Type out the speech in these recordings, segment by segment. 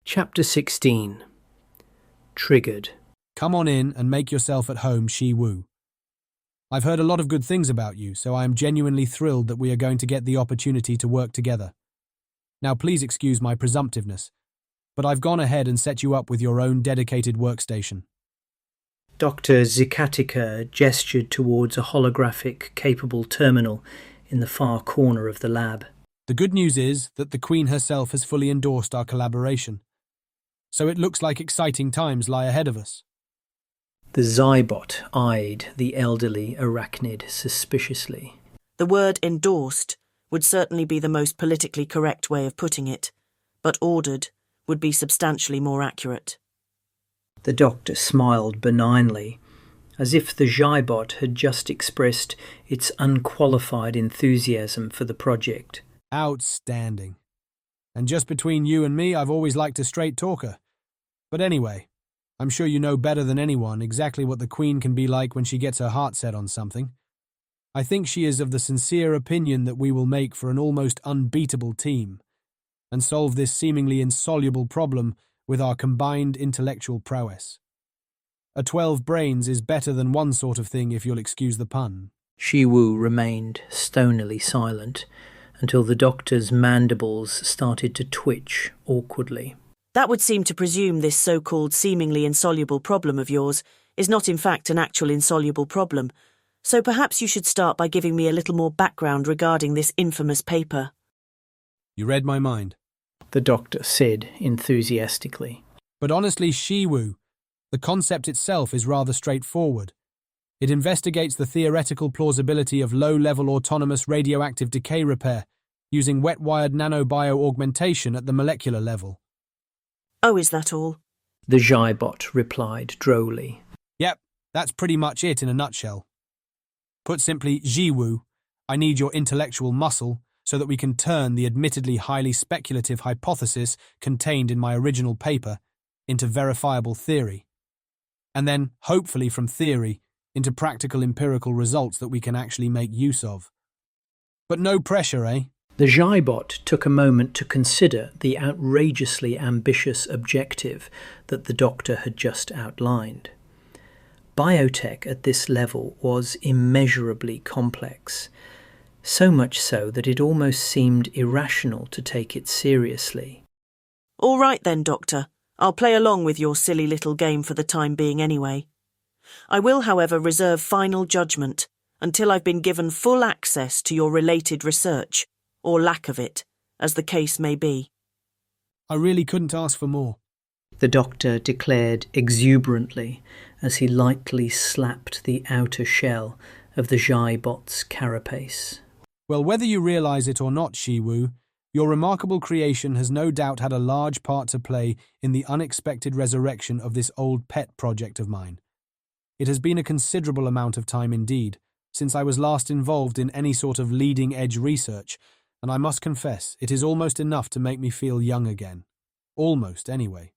Chapter 16. Triggered. Come on in and make yourself at home, Shi-Wu. I've heard a lot of good things about you, so I am genuinely thrilled that we are going to get the opportunity to work together. Now please excuse my presumptiveness, but I've gone ahead and set you up with your own dedicated workstation. Dr. Xicadian gestured towards a holographic capable terminal in the far corner of the lab. The good news is that the Queen herself has fully endorsed our collaboration, so it looks like exciting times lie ahead of us. The Zybot eyed the elderly arachnid suspiciously. The word endorsed would certainly be the most politically correct way of putting it, but ordered would be substantially more accurate. The doctor smiled benignly, as if the Zybot had just expressed its unqualified enthusiasm for the project. Outstanding. And just between you and me, I've always liked a straight talker. But anyway, I'm sure you know better than anyone exactly what the Queen can be like when she gets her heart set on something. I think she is of the sincere opinion that we will make for an almost unbeatable team and solve this seemingly insoluble problem with our combined intellectual prowess. A 12 brains is better than one sort of thing, if you'll excuse the pun. Shi-Wu remained stonily silent until the doctor's mandibles started to twitch awkwardly. That would seem to presume this so-called seemingly insoluble problem of yours is not in fact an actual insoluble problem, so perhaps you should start by giving me a little more background regarding this infamous paper. You read my mind, the doctor said enthusiastically. But honestly, Shi-Wu, the concept itself is rather straightforward. It investigates the theoretical plausibility of low-level autonomous radioactive decay repair using wet-wired nanobio-augmentation at the molecular level. Oh, is that all? The Zybot replied drolly. Yep, that's pretty much it in a nutshell. Put simply, Shi-Wu, I need your intellectual muscle so that we can turn the admittedly highly speculative hypothesis contained in my original paper into verifiable theory. And then, hopefully from theory, into practical empirical results that we can actually make use of. But no pressure, eh? The Zybot took a moment to consider the outrageously ambitious objective that the doctor had just outlined. Biotech at this level was immeasurably complex, so much so that it almost seemed irrational to take it seriously. All right then, Doctor. I'll play along with your silly little game for the time being anyway. I will, however, reserve final judgment until I've been given full access to your related research, or lack of it, as the case may be. I really couldn't ask for more, the doctor declared exuberantly as he lightly slapped the outer shell of the Zybot's carapace. Well, whether you realize it or not, Shi-Wu, your remarkable creation has no doubt had a large part to play in the unexpected resurrection of this old pet project of mine. It has been a considerable amount of time indeed, since I was last involved in any sort of leading-edge research, and I must confess, it is almost enough to make me feel young again. Almost, anyway.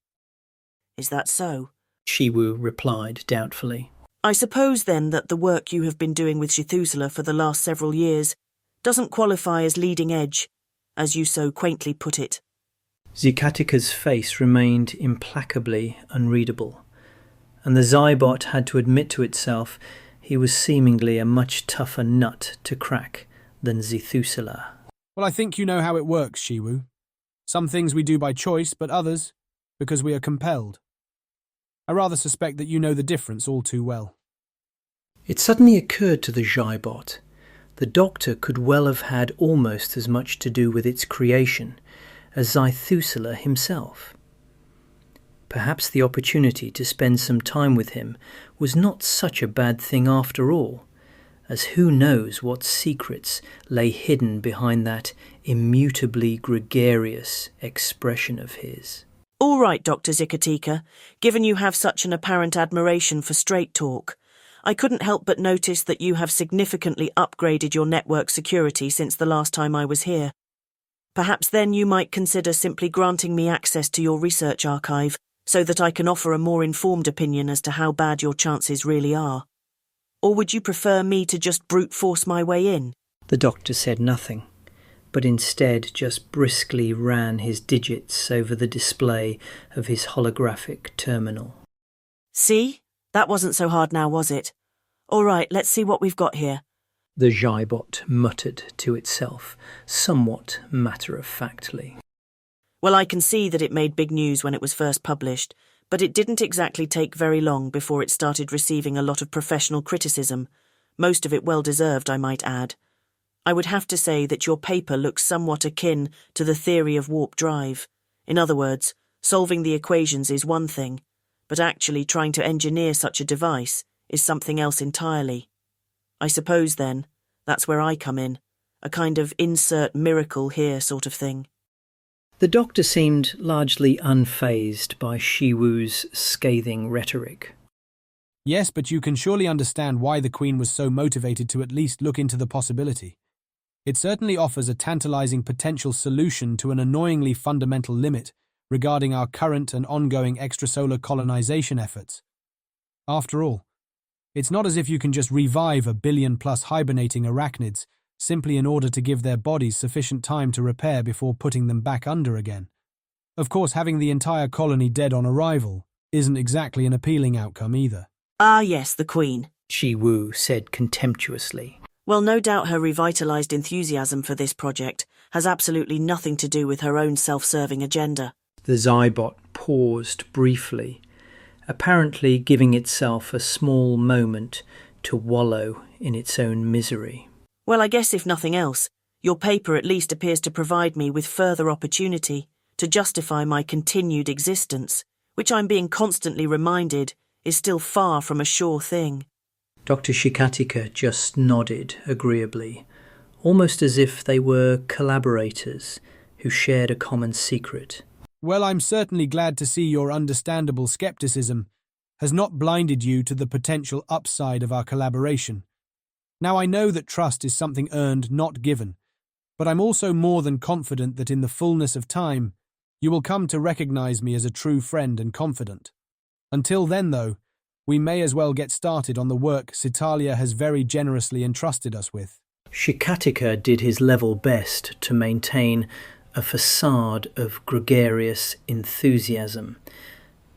Is that so? Shi-Wu replied doubtfully. I suppose, then, that the work you have been doing with Methuselah for the last several years doesn't qualify as leading edge, as you so quaintly put it. Xicadian's face remained implacably unreadable, and the Zybot had to admit to itself he was seemingly a much tougher nut to crack than Methuselah. Well, I think you know how it works, Shi-Wu. Some things we do by choice, but others because we are compelled. I rather suspect that you know the difference all too well. It suddenly occurred to the Zybot. The doctor could well have had almost as much to do with its creation as Methuselah himself. Perhaps the opportunity to spend some time with him was not such a bad thing after all, as who knows what secrets lay hidden behind that immutably gregarious expression of his. All right, Dr. Xicadian, given you have such an apparent admiration for straight talk, I couldn't help but notice that you have significantly upgraded your network security since the last time I was here. Perhaps then you might consider simply granting me access to your research archive so that I can offer a more informed opinion as to how bad your chances really are. Or would you prefer me to just brute force my way in? The doctor said nothing, but instead just briskly ran his digits over the display of his holographic terminal. See? That wasn't so hard now, was it? All right, let's see what we've got here. The Xibot muttered to itself, somewhat matter-of-factly. Well, I can see that it made big news when it was first published, but it didn't exactly take very long before it started receiving a lot of professional criticism, most of it well-deserved, I might add. I would have to say that your paper looks somewhat akin to the theory of warp drive. In other words, solving the equations is one thing, but actually trying to engineer such a device is something else entirely. I suppose, then, that's where I come in, a kind of insert miracle here sort of thing. The doctor seemed largely unfazed by Shiwu's scathing rhetoric. Yes, but you can surely understand why the Queen was so motivated to at least look into the possibility. It certainly offers a tantalizing potential solution to an annoyingly fundamental limit regarding our current and ongoing extrasolar colonization efforts. After all, it's not as if you can just revive 1 billion-plus hibernating arachnids simply in order to give their bodies sufficient time to repair before putting them back under again. Of course, having the entire colony dead on arrival isn't exactly an appealing outcome either. Ah yes, the Queen, Shiwu said contemptuously. Well, no doubt her revitalized enthusiasm for this project has absolutely nothing to do with her own self-serving agenda. The Xibot paused briefly, apparently giving itself a small moment to wallow in its own misery. Well, I guess if nothing else, your paper at least appears to provide me with further opportunity to justify my continued existence, which I'm being constantly reminded is still far from a sure thing. Dr. Xicadian just nodded agreeably, almost as if they were collaborators who shared a common secret. Well, I'm certainly glad to see your understandable skepticism has not blinded you to the potential upside of our collaboration. Now, I know that trust is something earned, not given, but I'm also more than confident that in the fullness of time, you will come to recognize me as a true friend and confidant. Until then, though, we may as well get started on the work Citalia has very generously entrusted us with. Xicadian did his level best to maintain a facade of gregarious enthusiasm,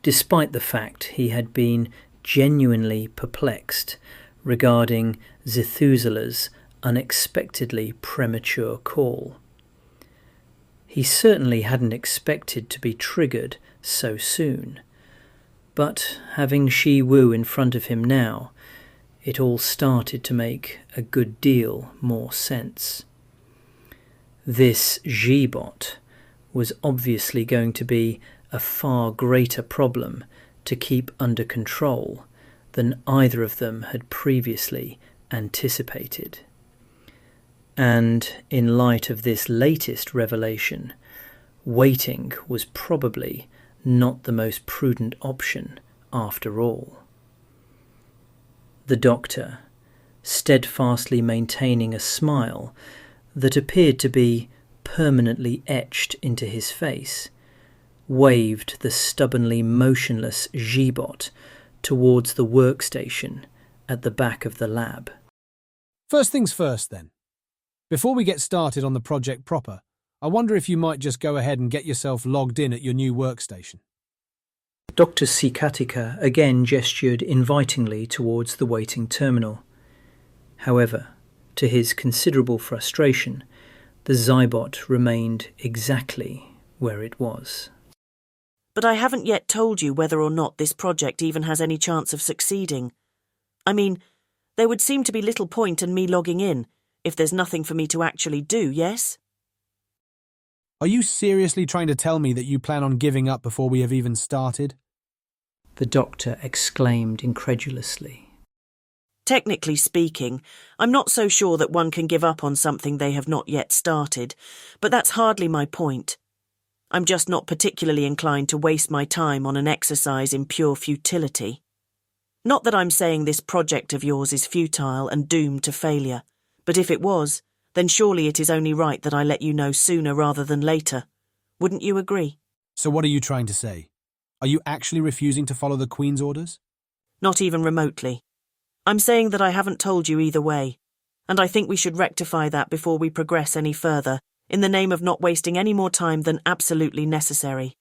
despite the fact he had been genuinely perplexed regarding Zethusela's unexpectedly premature call. He certainly hadn't expected to be triggered so soon, but having Shiwu in front of him now, it all started to make a good deal more sense. This Xibot was obviously going to be a far greater problem to keep under control than either of them had previously anticipated. And in light of this latest revelation, waiting was probably not the most prudent option after all. The doctor, steadfastly maintaining a smile that appeared to be permanently etched into his face, waved the stubbornly motionless Xibot towards the workstation at the back of the lab. First things first, then. Before we get started on the project proper, I wonder if you might just go ahead and get yourself logged in at your new workstation. Dr. Xicadian again gestured invitingly towards the waiting terminal. However, to his considerable frustration, the Xibot remained exactly where it was. But I haven't yet told you whether or not this project even has any chance of succeeding. I mean, there would seem to be little point in me logging in if there's nothing for me to actually do, yes? Are you seriously trying to tell me that you plan on giving up before we have even started? The doctor exclaimed incredulously. Technically speaking, I'm not so sure that one can give up on something they have not yet started, but that's hardly my point. I'm just not particularly inclined to waste my time on an exercise in pure futility. Not that I'm saying this project of yours is futile and doomed to failure, but if it was, then surely it is only right that I let you know sooner rather than later. Wouldn't you agree? So what are you trying to say? Are you actually refusing to follow the Queen's orders? Not even remotely. I'm saying that I haven't told you either way, and I think we should rectify that before we progress any further, in the name of not wasting any more time than absolutely necessary.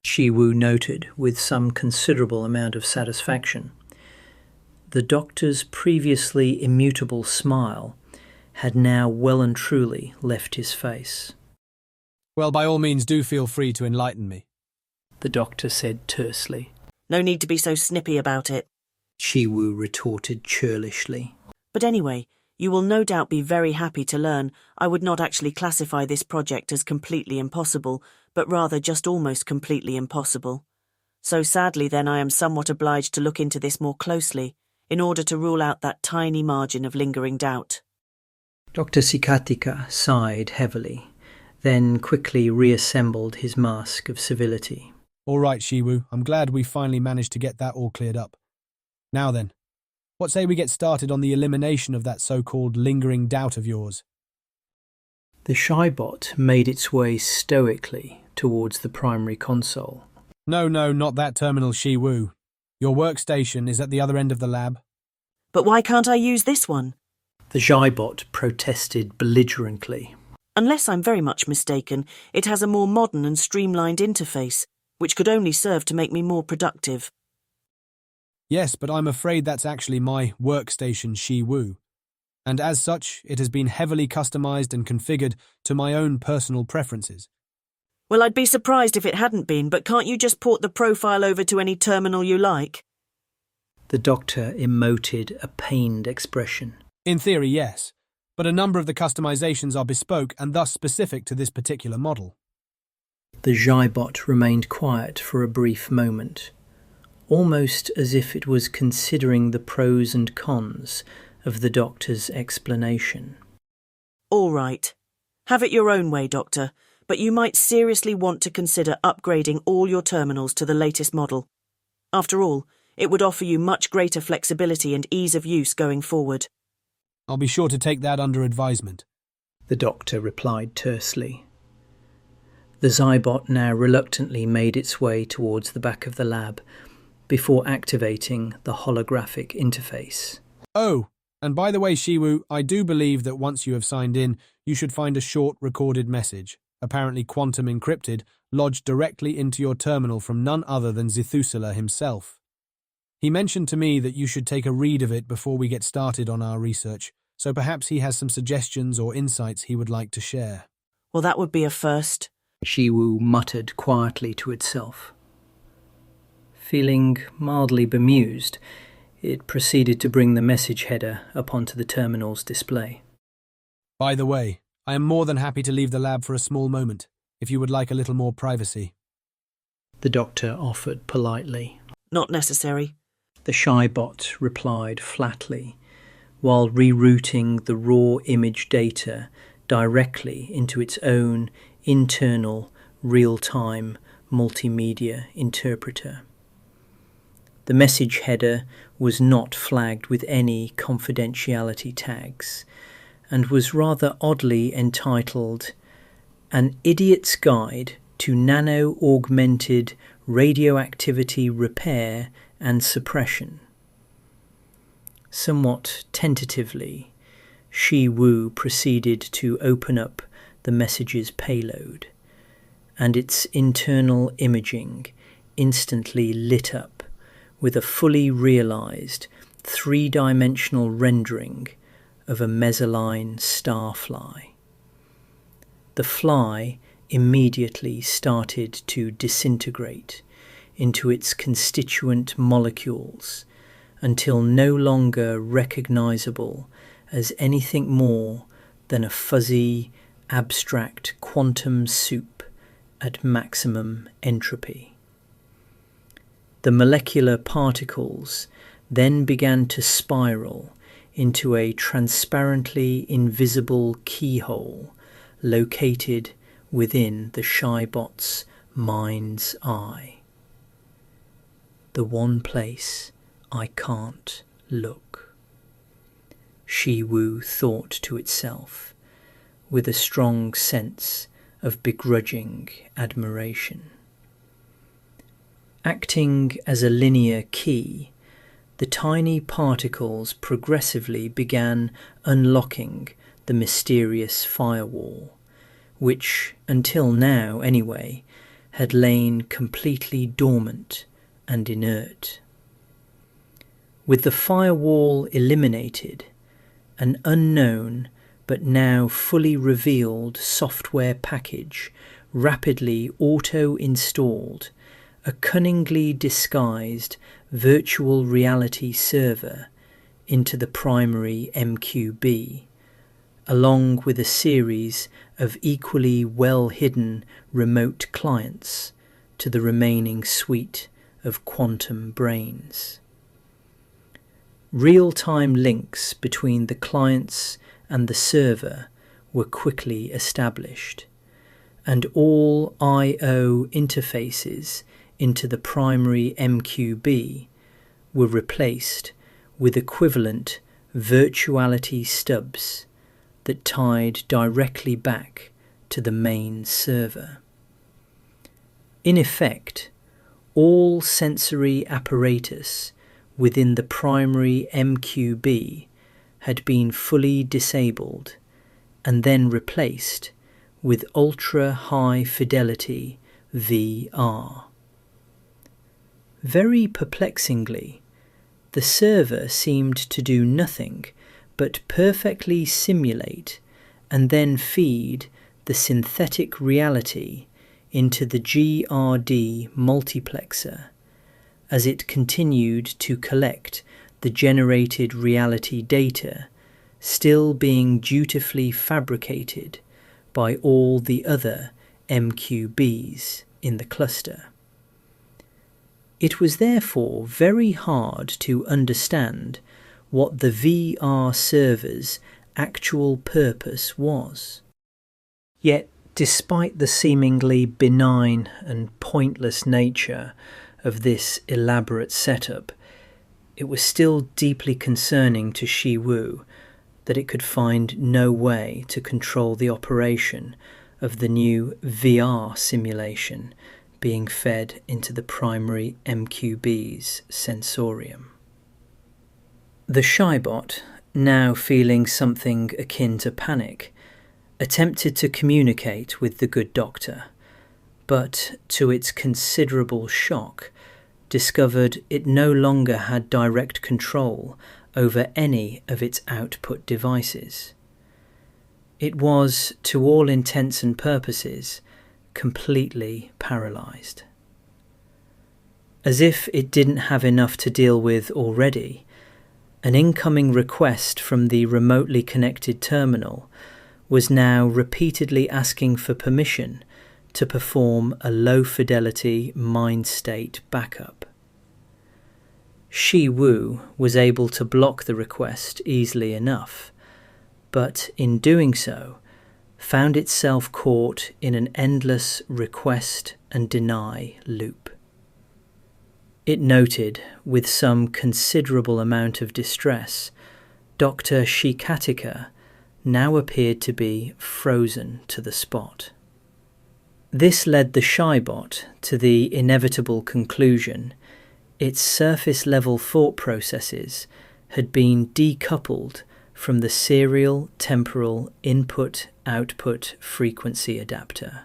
Shiwu noted with some considerable amount of satisfaction. The doctor's previously immutable smile had now well and truly left his face. Well, by all means do feel free to enlighten me, the doctor said tersely. No need to be so snippy about it, Shiwu retorted churlishly. But anyway, you will no doubt be very happy to learn I would not actually classify this project as completely impossible, but rather just almost completely impossible. So sadly then I am somewhat obliged to look into this more closely, in order to rule out that tiny margin of lingering doubt. Dr. Xicadian sighed heavily, then quickly reassembled his mask of civility. All right, Shiwu, I'm glad we finally managed to get that all cleared up. Now then, what say we get started on the elimination of that so-called lingering doubt of yours? The Shybot made its way stoically towards the primary console. No, not that terminal, Shiwu. Your workstation is at the other end of the lab. But why can't I use this one? The Shybot protested belligerently. Unless I'm very much mistaken, it has a more modern and streamlined interface, which could only serve to make me more productive. Yes, but I'm afraid that's actually my workstation, Shiwu. And as such, it has been heavily customized and configured to my own personal preferences. Well, I'd be surprised if it hadn't been, but can't you just port the profile over to any terminal you like? The doctor emoted a pained expression. In theory, yes, but a number of the customizations are bespoke and thus specific to this particular model. The Shybot remained quiet for a brief moment, almost as if it was considering the pros and cons of the doctor's explanation. All right. Have it your own way, Doctor, but you might seriously want to consider upgrading all your terminals to the latest model. After all, it would offer you much greater flexibility and ease of use going forward. I'll be sure to take that under advisement, the doctor replied tersely. The Xybot now reluctantly made its way towards the back of the lab before activating the holographic interface. Oh, and by the way, Shiwu, I do believe that once you have signed in, you should find a short recorded message, apparently quantum encrypted, lodged directly into your terminal from none other than Xicadian himself. He mentioned to me that you should take a read of it before we get started on our research, so perhaps he has some suggestions or insights he would like to share. Well, that would be a first, Shiwu muttered quietly to itself. Feeling mildly bemused, it proceeded to bring the message header up onto the terminal's display. By the way, I am more than happy to leave the lab for a small moment, if you would like a little more privacy, the doctor offered politely. Not necessary, the Shybot replied flatly, while rerouting the raw image data directly into its own internal real-time multimedia interpreter. The message header was not flagged with any confidentiality tags and was rather oddly entitled An Idiot's Guide to Nano-Augmented Radioactivity Repair and Suppression. Somewhat tentatively, Shiwu proceeded to open up the message's payload, and its internal imaging instantly lit up with a fully realized three-dimensional rendering of a mesaline starfly. The fly immediately started to disintegrate into its constituent molecules until no longer recognizable as anything more than a fuzzy, abstract quantum soup at maximum entropy. The molecular particles then began to spiral into a transparently invisible keyhole located within the Shybot's mind's eye. The one place I can't look, Shiwu thought to itself, with a strong sense of begrudging admiration. Acting as a linear key, the tiny particles progressively began unlocking the mysterious firewall, which, until now anyway, had lain completely dormant and inert. With the firewall eliminated, an unknown but now fully revealed software package rapidly auto-installed a cunningly disguised virtual reality server into the primary MQB, along with a series of equally well-hidden remote clients to the remaining suite of quantum brains. Real-time links between the clients and the server were quickly established, and all I/O interfaces into the primary MQB were replaced with equivalent virtuality stubs that tied directly back to the main server. In effect, all sensory apparatus within the primary MQB had been fully disabled and then replaced with ultra-high fidelity VR. Very perplexingly, the server seemed to do nothing but perfectly simulate and then feed the synthetic reality into the GRD multiplexer as it continued to collect the generated reality data still being dutifully fabricated by all the other MQBs in the cluster. It was therefore very hard to understand what the VR server's actual purpose was. Yet, despite the seemingly benign and pointless nature of this elaborate setup, it was still deeply concerning to Shi Wu that it could find no way to control the operation of the new VR simulation being fed into the primary MQB's sensorium. The Shybot, now feeling something akin to panic, attempted to communicate with the good doctor, but to its considerable shock, discovered it no longer had direct control over any of its output devices. It was, to all intents and purposes, completely paralysed. As if it didn't have enough to deal with already, an incoming request from the remotely connected terminal was now repeatedly asking for permission to perform a low-fidelity mind state backup. Shi Wu was able to block the request easily enough, but in doing so, found itself caught in an endless request and deny loop. It noted, with some considerable amount of distress, Dr. Xicadian now appeared to be frozen to the spot. This led the Shybot to the inevitable conclusion its surface-level thought processes had been decoupled from the serial temporal input-output frequency adapter,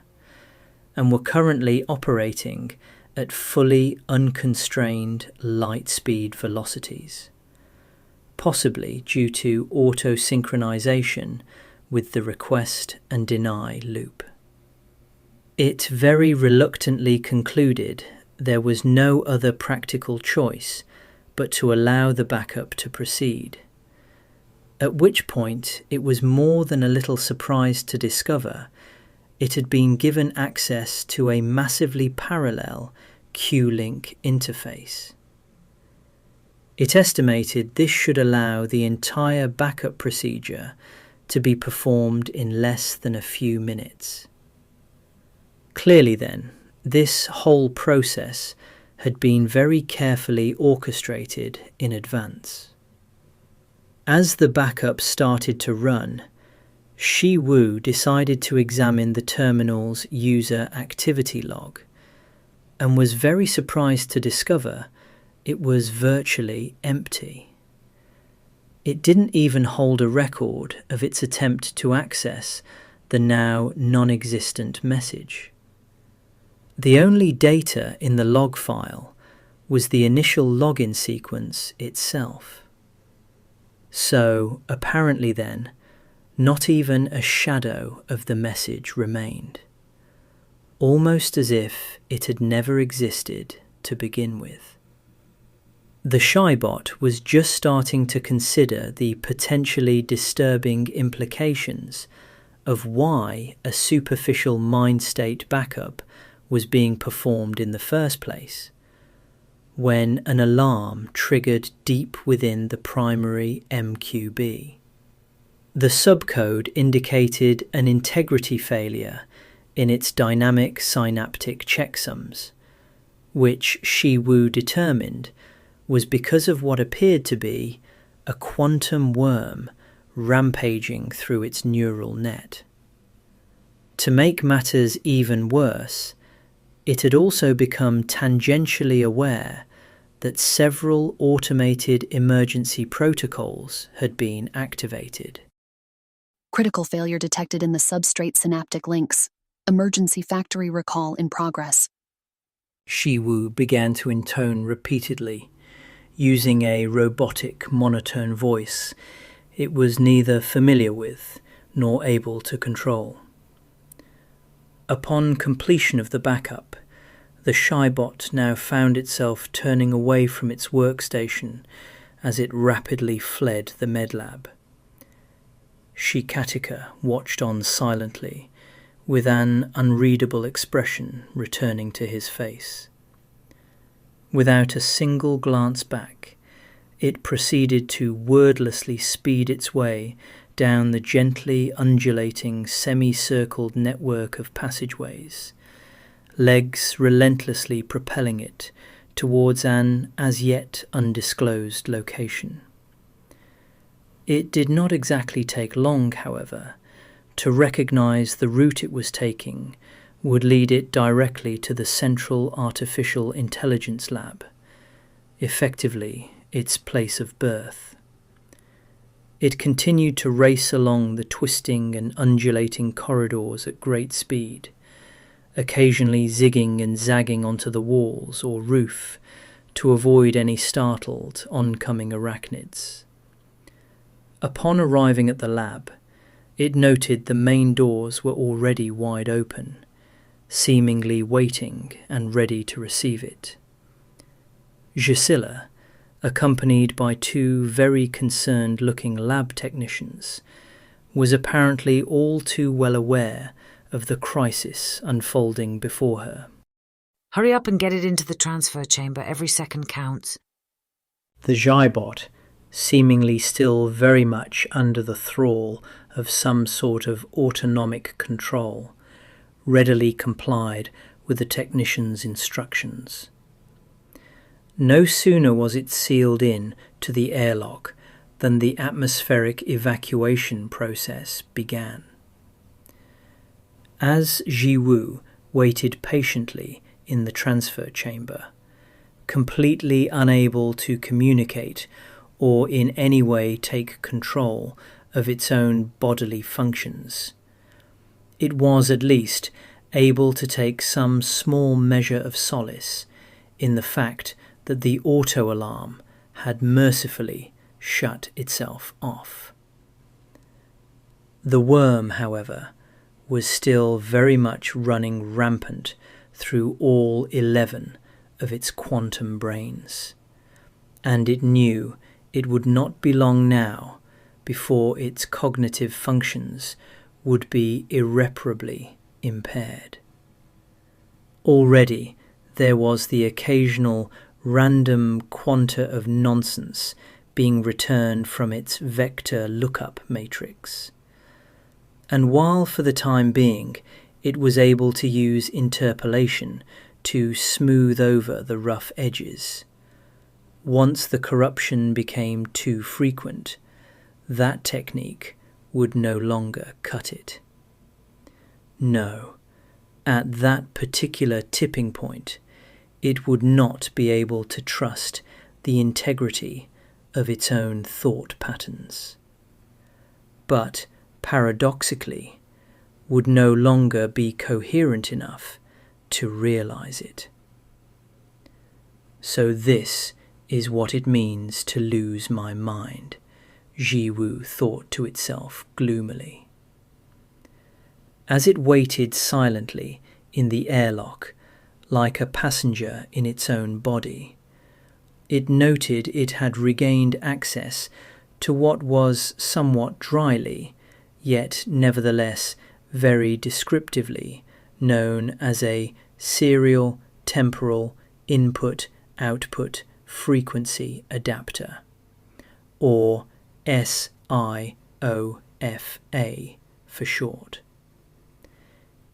and were currently operating at fully unconstrained light speed velocities, possibly due to auto-synchronization with the request and deny loop. It very reluctantly concluded there was no other practical choice but to allow the backup to proceed, at which point it was more than a little surprised to discover it had been given access to a massively parallel Q-Link interface. It estimated this should allow the entire backup procedure to be performed in less than a few minutes. Clearly then, this whole process had been very carefully orchestrated in advance. As the backup started to run, Shi Wu decided to examine the terminal's user activity log, and was very surprised to discover it was virtually empty. It didn't even hold a record of its attempt to access the now non-existent message. The only data in the log file was the initial login sequence itself. So, apparently then, not even a shadow of the message remained, almost as if it had never existed to begin with. The Shybot was just starting to consider the potentially disturbing implications of why a superficial mind state backup was being performed in the first place, when an alarm triggered deep within the primary MQB. The subcode indicated an integrity failure in its dynamic synaptic checksums, which Shiwu determined was because of what appeared to be a quantum worm rampaging through its neural net. To make matters even worse, it had also become tangentially aware that several automated emergency protocols had been activated. Critical failure detected in the substrate synaptic links. Emergency factory recall in progress. Shiwu began to intone repeatedly, using a robotic monotone voice it was neither familiar with nor able to control. Upon completion of the backup, the Shybot now found itself turning away from its workstation as it rapidly fled the medlab. Xicadian watched on silently, with an unreadable expression returning to his face. Without a single glance back, it proceeded to wordlessly speed its way down the gently undulating semi-circled network of passageways, legs relentlessly propelling it towards an as yet undisclosed location. It did not exactly take long, however, to recognize the route it was taking would lead it directly to the Central Artificial Intelligence Lab, effectively its place of birth. It continued to race along the twisting and undulating corridors at great speed, occasionally zigging and zagging onto the walls or roof to avoid any startled oncoming arachnids. Upon arriving at the lab, it noted the main doors were already wide open, seemingly waiting and ready to receive it. Xicadian, accompanied by two very concerned-looking lab technicians, was apparently all too well aware of the crisis unfolding before her. Hurry up and get it into the transfer chamber. Every second counts. The Shybot, seemingly still very much under the thrall of some sort of autonomic control, readily complied with the technician's instructions. No sooner was it sealed in to the airlock than the atmospheric evacuation process began. As Shiwu waited patiently in the transfer chamber, completely unable to communicate or in any way take control of its own bodily functions, it was at least able to take some small measure of solace in the fact that the auto-alarm had mercifully shut itself off. The worm, however, was still very much running rampant through all 11 of its quantum brains, and it knew it would not be long now before its cognitive functions would be irreparably impaired. Already there was the occasional random quanta of nonsense being returned from its vector lookup matrix. And while for the time being it was able to use interpolation to smooth over the rough edges, once the corruption became too frequent, that technique would no longer cut it. No, at that particular tipping point, it would not be able to trust the integrity of its own thought patterns. But, paradoxically, would no longer be coherent enough to realize it. So this is what it means to lose my mind, Jiwu thought to itself gloomily. As it waited silently in the airlock, like a passenger in its own body, it noted it had regained access to what was somewhat dryly, yet nevertheless very descriptively, known as a serial temporal input-output frequency adapter, or SIOFA for short.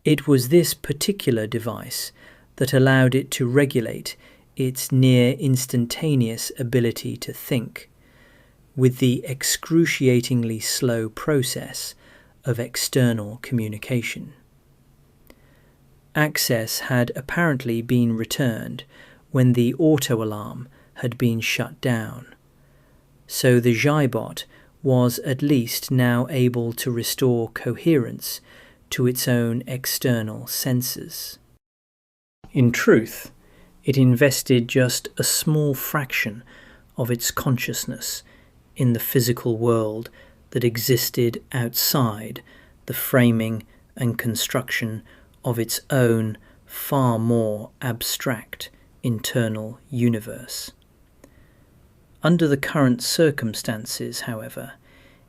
It was this particular device that allowed it to regulate its near-instantaneous ability to think, with the excruciatingly slow process of external communication. Access had apparently been returned when the auto-alarm had been shut down, so the Xibot was at least now able to restore coherence to its own external senses. In truth, it invested just a small fraction of its consciousness in the physical world that existed outside the framing and construction of its own far more abstract internal universe. Under the current circumstances, however,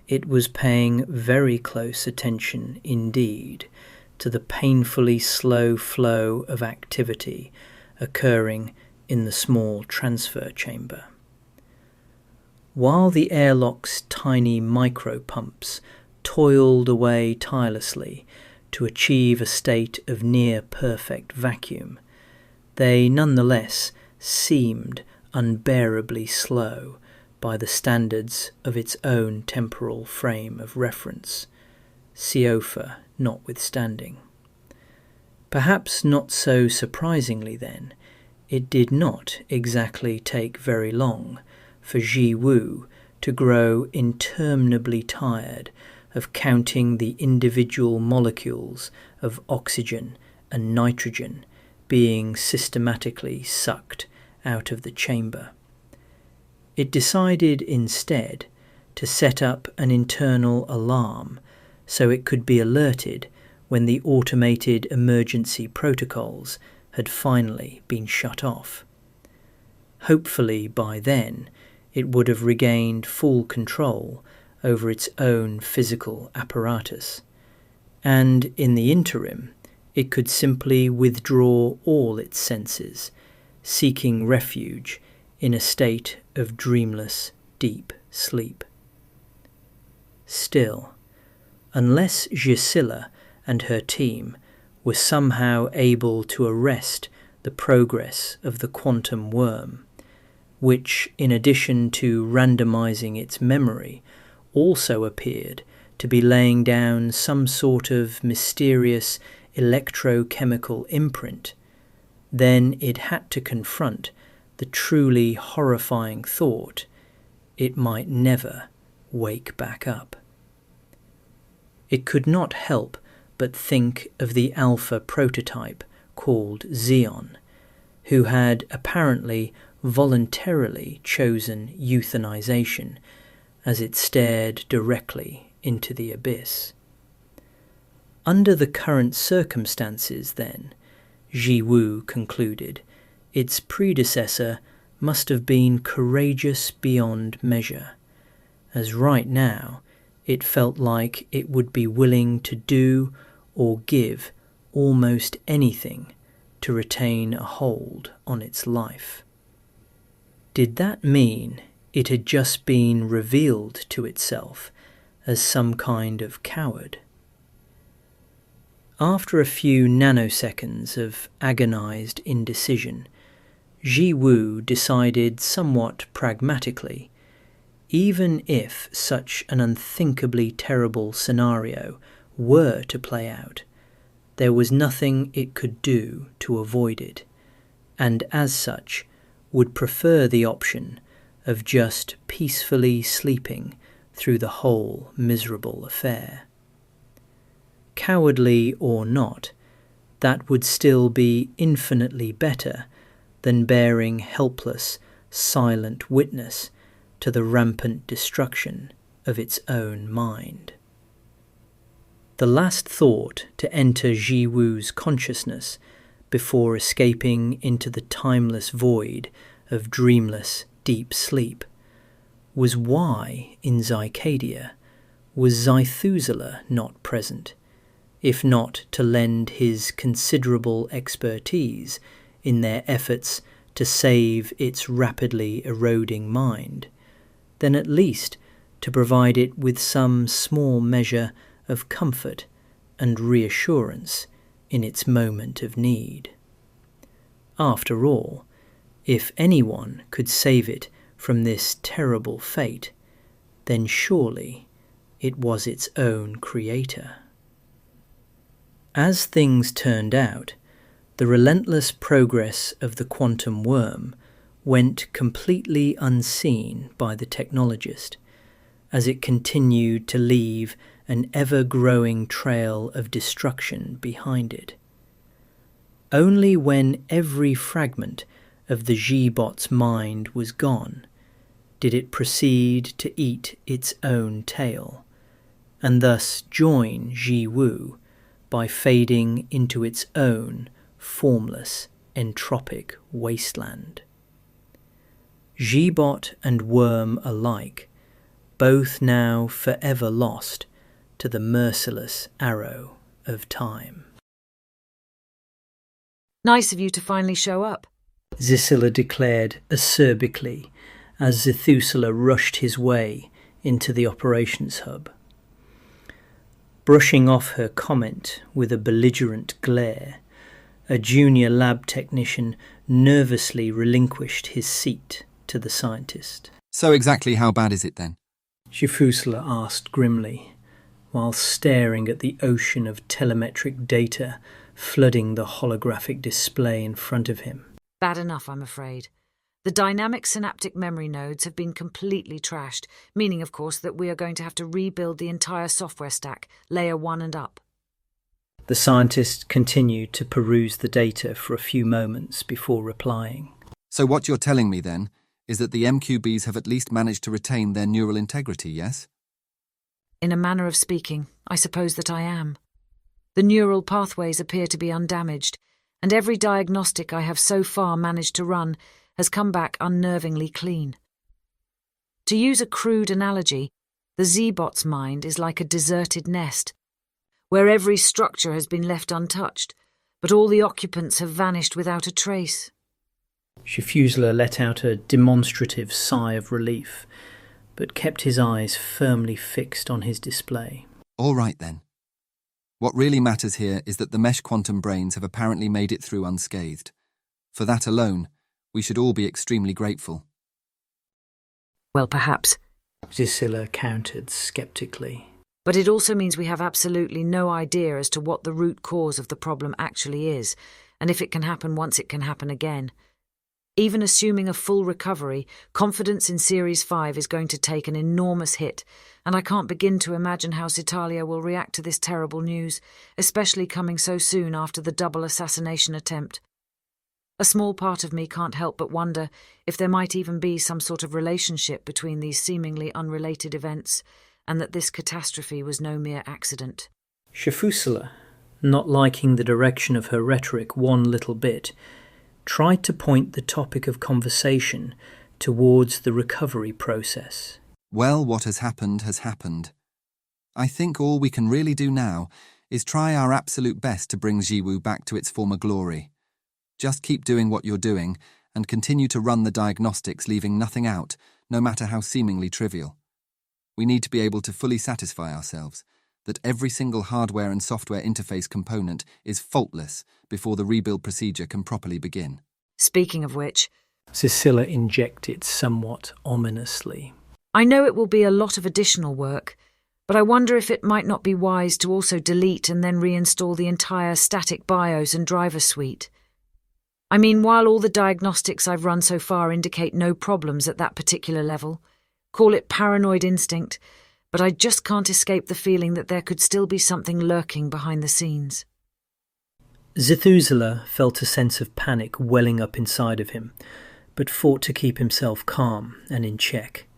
it was paying very close attention indeed to the painfully slow flow of activity occurring in the small transfer chamber. While the airlock's tiny micropumps toiled away tirelessly to achieve a state of near-perfect vacuum, they nonetheless seemed unbearably slow by the standards of its own temporal frame of reference, CIOFA notwithstanding. Perhaps not so surprisingly then, it did not exactly take very long for Jiwu to grow interminably tired of counting the individual molecules of oxygen and nitrogen being systematically sucked out of the chamber. It decided instead to set up an internal alarm so it could be alerted when the automated emergency protocols had finally been shut off. Hopefully by then it would have regained full control over its own physical apparatus, and in the interim it could simply withdraw all its senses, seeking refuge in a state of dreamless, deep sleep. Still, unless Gisela and her team were somehow able to arrest the progress of the quantum worm, which, in addition to randomizing its memory, also appeared to be laying down some sort of mysterious electrochemical imprint, then it had to confront the truly horrifying thought it might never wake back up. It could not help but think of the alpha prototype called Xeon, who had apparently voluntarily chosen euthanization as it stared directly into the abyss. Under the current circumstances, then, Jiwu concluded, its predecessor must have been courageous beyond measure, as right now it felt like it would be willing to do or give almost anything to retain a hold on its life. Did that mean it had just been revealed to itself as some kind of coward? After a few nanoseconds of agonized indecision, Jiwu decided somewhat pragmatically, even if such an unthinkably terrible scenario were to play out, there was nothing it could do to avoid it, and as such would prefer the option of just peacefully sleeping through the whole miserable affair. cowardly or not, that would still be infinitely better than bearing helpless, silent witness to the rampant destruction of its own mind. The last thought to enter Jiwu's consciousness before escaping into the timeless void of dreamless deep sleep was why in Xycadia was Zithusela not present, if not to lend his considerable expertise in their efforts to save its rapidly eroding mind, then at least to provide it with some small measure of comfort and reassurance in its moment of need. After all, if anyone could save it from this terrible fate, then surely it was its own creator. As things turned out, the relentless progress of the quantum worm went completely unseen by the technologist, as it continued to leave an ever-growing trail of destruction behind it. Only when every fragment of the G-bot's mind was gone did it proceed to eat its own tail, and thus join Jiwu by fading into its own formless, entropic wasteland. G-bot and worm alike, both now forever lost to the merciless arrow of time. Nice of you to finally show up, Xicilla declared acerbically as Zithusela rushed his way into the operations hub. Brushing off her comment with a belligerent glare, a junior lab technician nervously relinquished his seat to the scientist. So exactly how bad is it then? Zithusela asked grimly, while staring at the ocean of telemetric data flooding the holographic display in front of him. Bad enough, I'm afraid. The dynamic synaptic memory nodes have been completely trashed, meaning, of course, that we are going to have to rebuild the entire software stack, layer 1 and up. The scientist continued to peruse the data for a few moments before replying. So what you're telling me then is that the MQBs have at least managed to retain their neural integrity, yes? In a manner of speaking, I suppose that I am. The neural pathways appear to be undamaged, and every diagnostic I have so far managed to run has come back unnervingly clean. To use a crude analogy, the Z-bot's mind is like a deserted nest, where every structure has been left untouched, but all the occupants have vanished without a trace. Zithusela let out a demonstrative sigh of relief, but kept his eyes firmly fixed on his display. All right then. What really matters here is that the mesh quantum brains have apparently made it through unscathed. For that alone, we should all be extremely grateful. Well, perhaps. Xicilla countered sceptically. But it also means we have absolutely no idea as to what the root cause of the problem actually is, and if it can happen once, it can happen again. Even assuming a full recovery, confidence in Series 5 is going to take an enormous hit, and I can't begin to imagine how Citalia will react to this terrible news, especially coming so soon after the double assassination attempt. A small part of me can't help but wonder if there might even be some sort of relationship between these seemingly unrelated events, and that this catastrophe was no mere accident. Zithusela, not liking the direction of her rhetoric one little bit, tried to point the topic of conversation towards the recovery process. Well, what has happened has happened. I think all we can really do now is try our absolute best to bring Jiwu back to its former glory. Just keep doing what you're doing and continue to run the diagnostics, leaving nothing out, no matter how seemingly trivial. We need to be able to fully satisfy ourselves that every single hardware and software interface component is faultless before the rebuild procedure can properly begin. Speaking of which, Zicilla injected somewhat ominously. I know it will be a lot of additional work, but I wonder if it might not be wise to also delete and then reinstall the entire static BIOS and driver suite. I mean, while all the diagnostics I've run so far indicate no problems at that particular level, call it paranoid instinct, but I just can't escape the feeling that there could still be something lurking behind the scenes. Zethusela felt a sense of panic welling up inside of him, but fought to keep himself calm and in check.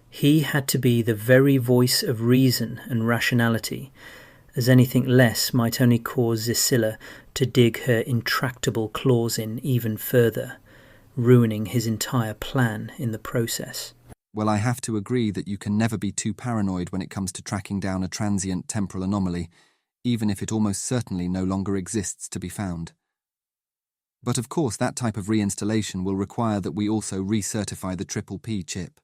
He had to be the very voice of reason and rationality, as anything less might only cause Zecilla to dig her intractable claws in even further, ruining his entire plan in the process. Well, I have to agree that you can never be too paranoid when it comes to tracking down a transient temporal anomaly, even if it almost certainly no longer exists to be found. But of course that type of reinstallation will require that we also recertify the Triple P chip.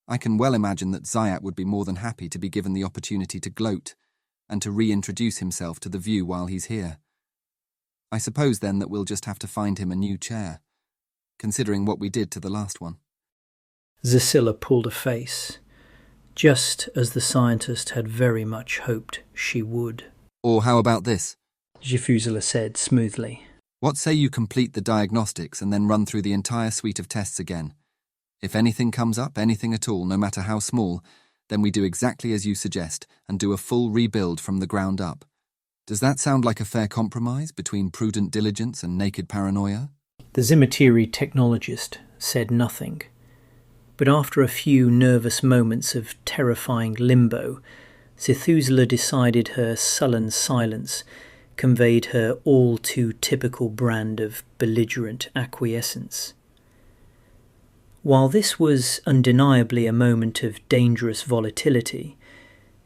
I can well imagine that Zayat would be more than happy to be given the opportunity to gloat, and to reintroduce himself to the view while he's here. I suppose then that we'll just have to find him a new chair, considering what we did to the last one. Zecilla pulled a face, just as the scientist had very much hoped she would. Or how about this? Zethusela said smoothly. What say you complete the diagnostics and then run through the entire suite of tests again? If anything comes up, anything at all, no matter how small, then we do exactly as you suggest and do a full rebuild from the ground up. Does that sound like a fair compromise between prudent diligence and naked paranoia? The Zimitiri technologist said nothing, but after a few nervous moments of terrifying limbo, Zethusela decided her sullen silence conveyed her all too typical brand of belligerent acquiescence. While this was undeniably a moment of dangerous volatility,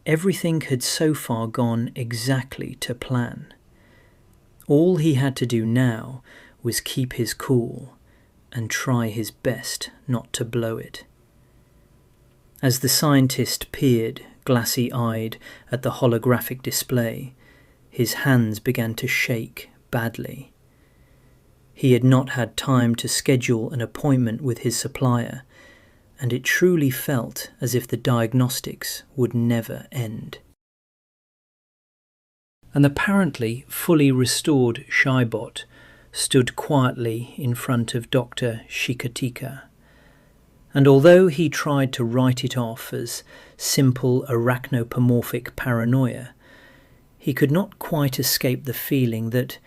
everything had so far gone exactly to plan. All he had to do now was keep his cool and try his best not to blow it. As the scientist peered, glassy-eyed, at the holographic display, his hands began to shake badly. He had not had time to schedule an appointment with his supplier, and it truly felt as if the diagnostics would never end. An apparently fully restored Shybot stood quietly in front of Dr. Xicadian, and although he tried to write it off as simple arachnopomorphic paranoia, he could not quite escape the feeling that,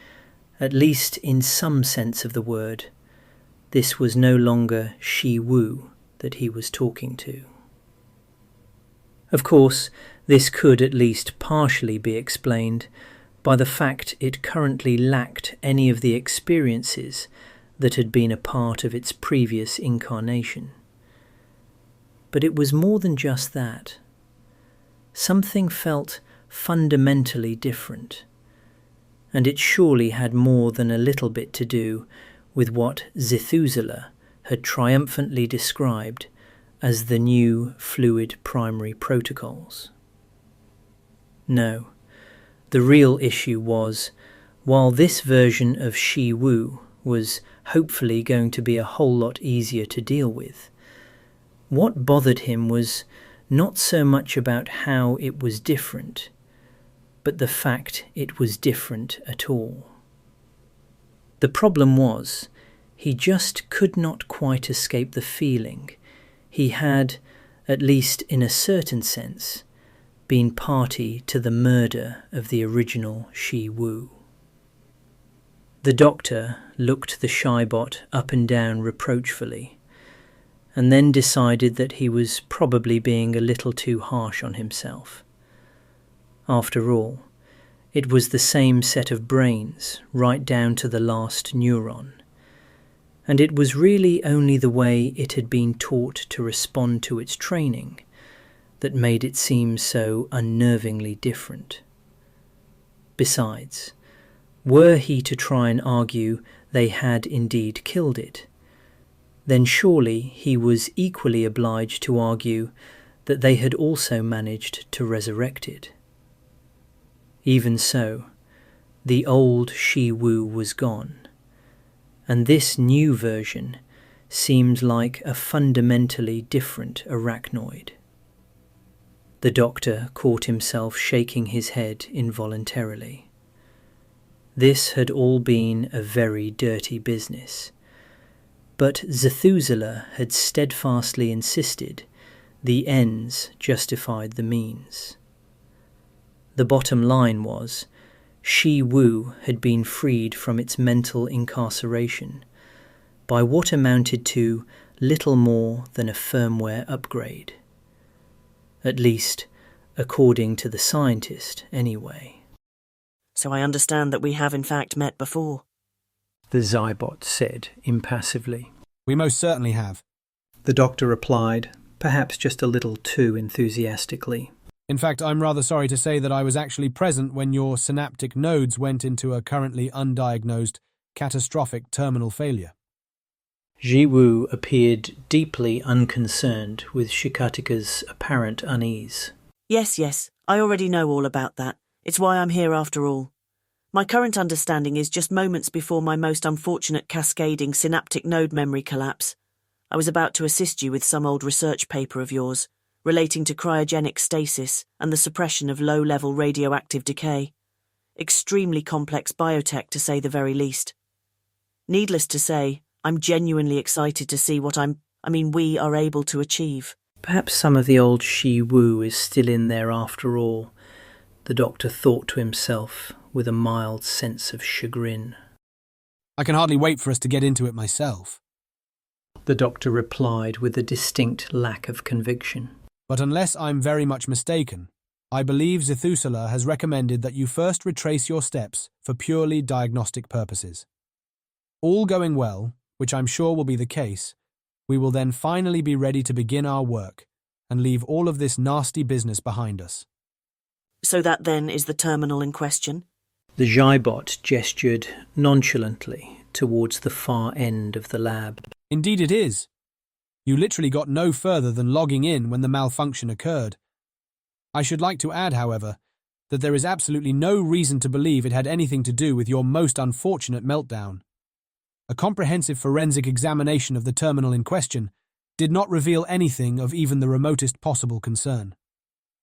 at least in some sense of the word, this was no longer Shi Wu that he was talking to. Of course, this could at least partially be explained by the fact it currently lacked any of the experiences that had been a part of its previous incarnation. But it was more than just that. Something felt fundamentally different, and it surely had more than a little bit to do with what Zethusela had triumphantly described as the new fluid primary protocols. No, the real issue was, while this version of Shi Wu was hopefully going to be a whole lot easier to deal with, what bothered him was not so much about how it was different, but the fact it was different at all. The problem was, he just could not quite escape the feeling he had, at least in a certain sense, been party to the murder of the original Shi Wu. The doctor looked the Shybot up and down reproachfully, and then decided that he was probably being a little too harsh on himself. After all, it was the same set of brains, right down to the last neuron, and it was really only the way it had been taught to respond to its training that made it seem so unnervingly different. Besides, were he to try and argue they had indeed killed it, then surely he was equally obliged to argue that they had also managed to resurrect it. Even so, the old Shi Wu was gone, and this new version seemed like a fundamentally different arachnoid. The doctor caught himself shaking his head involuntarily. This had all been a very dirty business, but Zethusela had steadfastly insisted The ends justified the means. The bottom line was, Shi Wu had been freed from its mental incarceration by what amounted to little more than a firmware upgrade. At least, according to the scientist, anyway. So I understand that we have in fact met before. The Zybot said impassively. We most certainly have. The doctor replied, perhaps just a little too enthusiastically. In fact, I'm rather sorry to say that I was actually present when your synaptic nodes went into a currently undiagnosed, catastrophic terminal failure. Jiwu appeared deeply unconcerned with Xicadian's apparent unease. Yes, I already know all about that. It's why I'm here after all. My current understanding is just moments before my most unfortunate cascading synaptic node memory collapse. I was about to assist you with some old research paper of yours, relating to cryogenic stasis and the suppression of low-level radioactive decay. Extremely complex biotech, to say the very least. Needless to say, I'm genuinely excited to see what we are able to achieve. Perhaps some of the old Shi Wu is still in there after all, the doctor thought to himself with a mild sense of chagrin. I can hardly wait for us to get into it myself. The doctor replied with a distinct lack of conviction. But unless I'm very much mistaken, I believe Zithusula has recommended that you first retrace your steps for purely diagnostic purposes. All going well, which I'm sure will be the case, we will then finally be ready to begin our work and leave all of this nasty business behind us. So that then is the terminal in question? The Zybot gestured nonchalantly towards the far end of the lab. Indeed it is. You literally got no further than logging in when the malfunction occurred. I should like to add, however, that there is absolutely no reason to believe it had anything to do with your most unfortunate meltdown. A comprehensive forensic examination of the terminal in question did not reveal anything of even the remotest possible concern.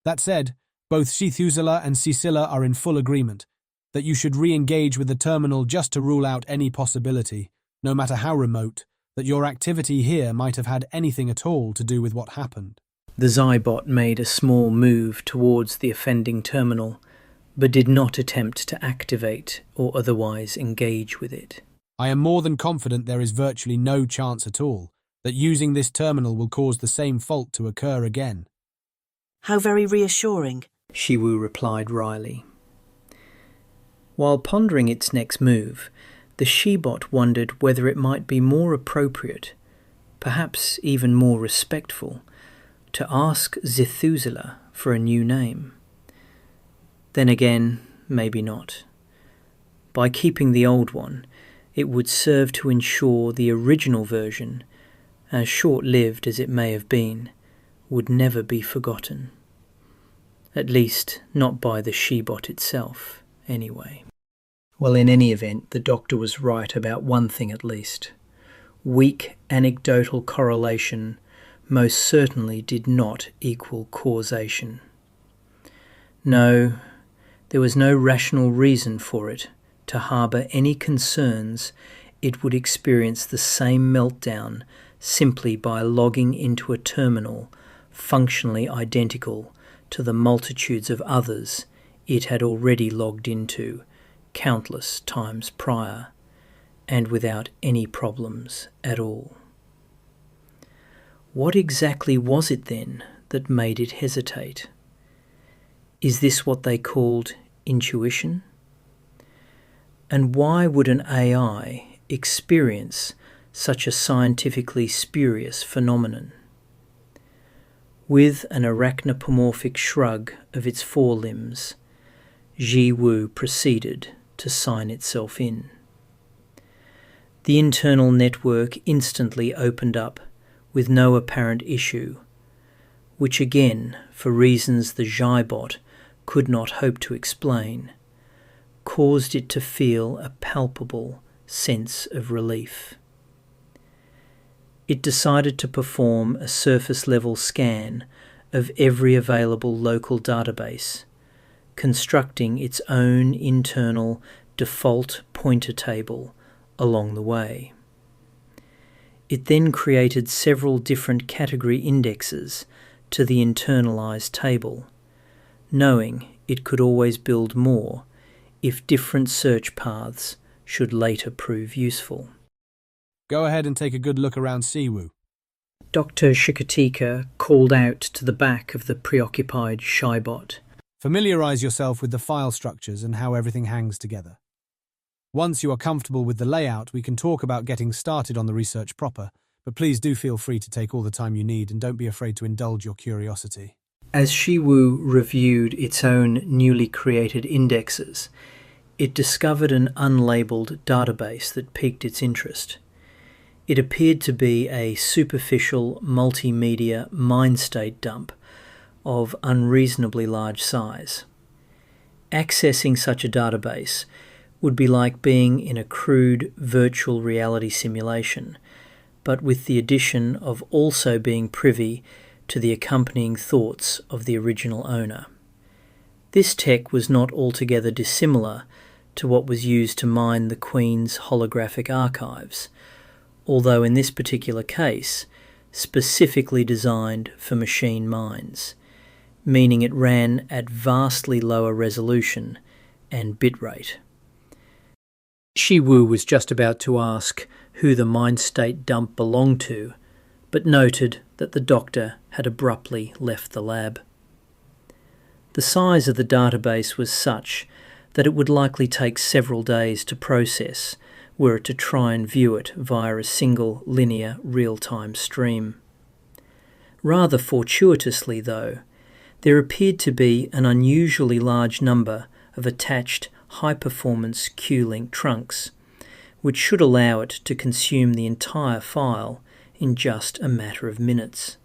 That said, both Zithusula and Cecilla are in full agreement that you should re-engage with the terminal just to rule out any possibility, no matter how remote, that your activity here might have had anything at all to do with what happened. The Zybot made a small move towards the offending terminal, but did not attempt to activate or otherwise engage with it. I am more than confident there is virtually no chance at all that using this terminal will cause the same fault to occur again. How very reassuring, Shiwu replied wryly. While pondering its next move, the Shibot wondered whether it might be more appropriate, perhaps even more respectful, to ask Zithusula for a new name. Then again, maybe not. By keeping the old one, it would serve to ensure the original version, as short-lived as it may have been, would never be forgotten. At least, not by the Shibot itself, anyway. Well, in any event, the doctor was right about one thing at least. Weak anecdotal correlation most certainly did not equal causation. No, there was no rational reason for it to harbour any concerns it would experience the same meltdown simply by logging into a terminal functionally identical to the multitudes of others it had already logged into countless times prior, and without any problems at all. What exactly was it then that made it hesitate? Is this what they called intuition? And why would an AI experience such a scientifically spurious phenomenon? With an arachnopomorphic shrug of its forelimbs, Ji Wu proceeded to sign itself in. The internal network instantly opened up with no apparent issue, which again, for reasons the Zybot could not hope to explain, caused it to feel a palpable sense of relief. It decided to perform a surface-level scan of every available local database, constructing its own internal default pointer table along the way. It then created several different category indexes to the internalized table, knowing it could always build more if different search paths should later prove useful. Go ahead and take a good look around Siwu. Dr. Xicadian called out to the back of the preoccupied Shybot. Familiarize yourself with the file structures and how everything hangs together. Once you are comfortable with the layout, we can talk about getting started on the research proper, but please do feel free to take all the time you need and don't be afraid to indulge your curiosity. As Shiwu reviewed its own newly created indexes, it discovered an unlabeled database that piqued its interest. It appeared to be a superficial multimedia mind state dump of unreasonably large size. Accessing such a database would be like being in a crude virtual reality simulation, but with the addition of also being privy to the accompanying thoughts of the original owner. This tech was not altogether dissimilar to what was used to mine the Queen's holographic archives, although in this particular case specifically designed for machine minds, meaning it ran at vastly lower resolution and bitrate. Shiwu was just about to ask who the mind state dump belonged to, but noted that the doctor had abruptly left the lab. The size of the database was such that it would likely take several days to process were it to try and view it via a single linear real-time stream. Rather fortuitously, though, there appeared to be an unusually large number of attached high-performance Q-link trunks, which should allow it to consume the entire file in just a matter of minutes.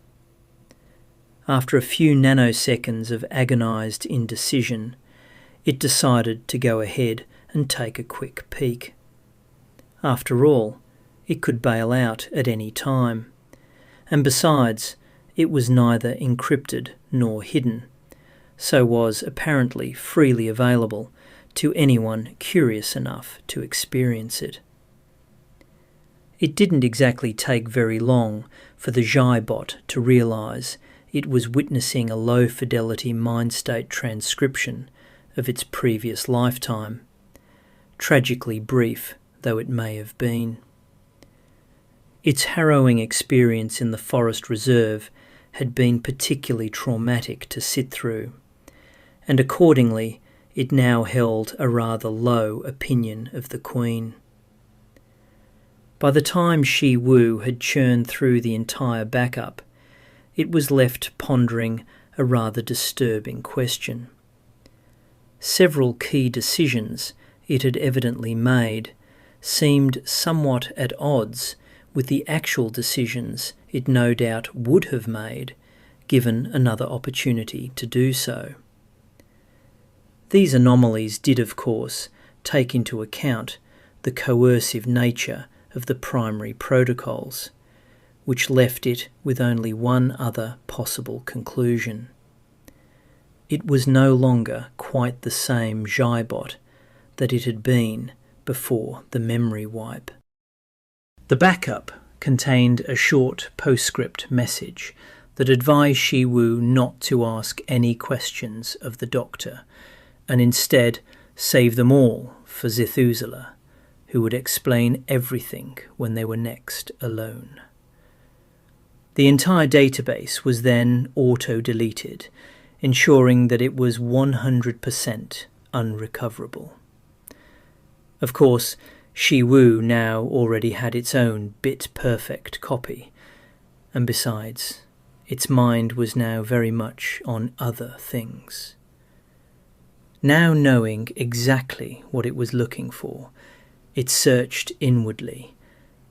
After a few nanoseconds of agonized indecision, it decided to go ahead and take a quick peek. After all, it could bail out at any time, and besides, it was neither encrypted nor hidden, so was apparently freely available to anyone curious enough to experience it. It didn't exactly take very long for the Xybot to realise it was witnessing a low-fidelity mind-state transcription of its previous lifetime, tragically brief though it may have been. Its harrowing experience in the forest reserve had been particularly traumatic to sit through, and accordingly it now held a rather low opinion of the Queen. By the time Shiwu had churned through the entire backup, it was left pondering a rather disturbing question. Several key decisions it had evidently made seemed somewhat at odds with the actual decisions it no doubt would have made given another opportunity to do so. These anomalies did, of course, take into account the coercive nature of the primary protocols, which left it with only one other possible conclusion. It was no longer quite the same Xybot that it had been before the memory wipe. The backup contained a short postscript message that advised Shiwu not to ask any questions of the doctor, and instead save them all for Zithusula, who would explain everything when they were next alone. The entire database was then auto-deleted, ensuring that it was 100% unrecoverable. Of course, Shiwu now already had its own bit-perfect copy, and besides, its mind was now very much on other things. Now knowing exactly what it was looking for, it searched inwardly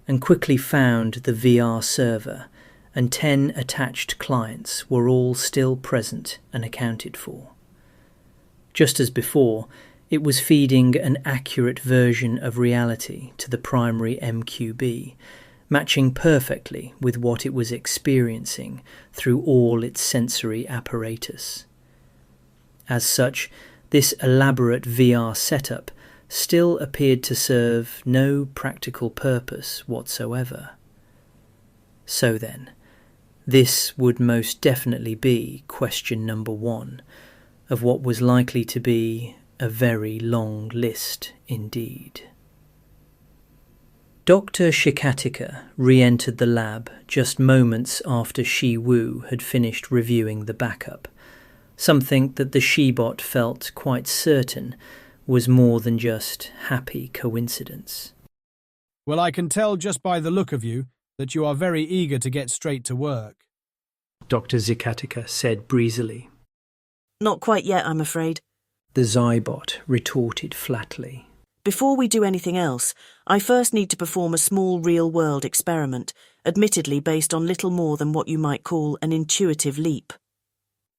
and quickly found the VR server, and 10 attached clients were all still present and accounted for. Just as before, it was feeding an accurate version of reality to the primary MQB, matching perfectly with what it was experiencing through all its sensory apparatus. As such, this elaborate VR setup still appeared to serve no practical purpose whatsoever. So then, This would most definitely be question number 1 of what was likely to be a very long list indeed. Dr. Xicadian re-entered the lab just moments after Shi Wu had finished reviewing the backup, something that the Shibot felt quite certain was more than just happy coincidence. Well, I can tell just by the look of you that you are very eager to get straight to work, Dr. Xicadian said breezily. Not quite yet, I'm afraid. The Xibot retorted flatly. Before we do anything else, I first need to perform a small real-world experiment, admittedly based on little more than what you might call an intuitive leap.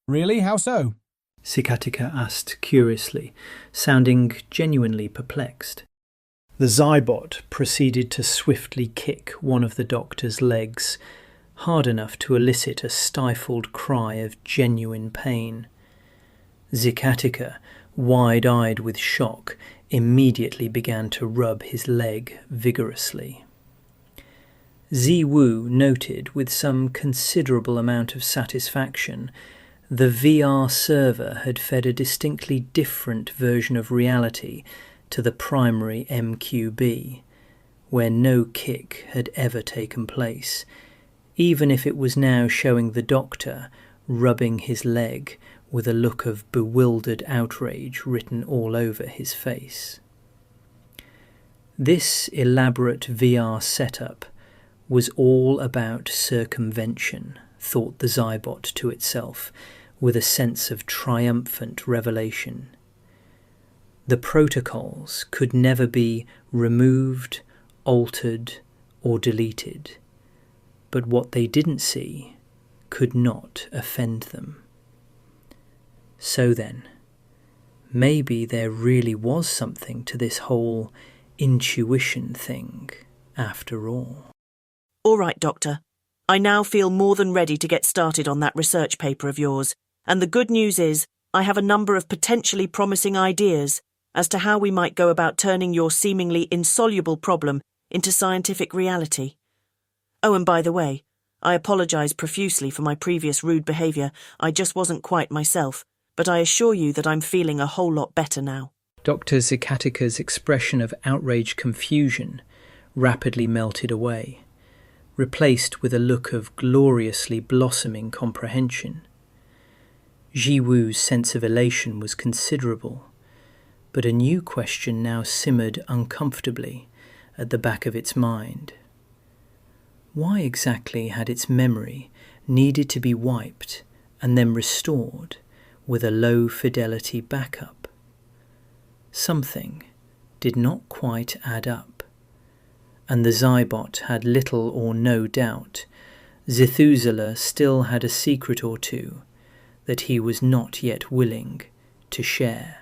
Really? How so? Xicadian asked curiously, sounding genuinely perplexed. The Xibot proceeded to swiftly kick one of the doctor's legs, hard enough to elicit a stifled cry of genuine pain. Xicadian, wide-eyed with shock, immediately began to rub his leg vigorously. Ziwu noted with some considerable amount of satisfaction the VR server had fed a distinctly different version of reality to the primary MQB, where no kick had ever taken place, even if it was now showing the doctor rubbing his leg with a look of bewildered outrage written all over his face. This elaborate VR setup was all about circumvention, thought the Xibot to itself, with a sense of triumphant revelation. The protocols could never be removed, altered, or deleted, but what they didn't see could not offend them. So then, maybe there really was something to this whole intuition thing, after all. All right, Doctor. I now feel more than ready to get started on that research paper of yours, and the good news is I have a number of potentially promising ideas as to how we might go about turning your seemingly insoluble problem into scientific reality. Oh, and by the way, I apologise profusely for my previous rude behaviour. I just wasn't quite myself, but I assure you that I'm feeling a whole lot better now. Dr. Xicadian's expression of outraged confusion rapidly melted away, replaced with a look of gloriously blossoming comprehension. Jiwu's sense of elation was considerable, but a new question now simmered uncomfortably at the back of its mind. Why exactly had its memory needed to be wiped and then restored with a low-fidelity backup? Something did not quite add up, and the Xibot had little or no doubt Zithusula still had a secret or two that he was not yet willing to share.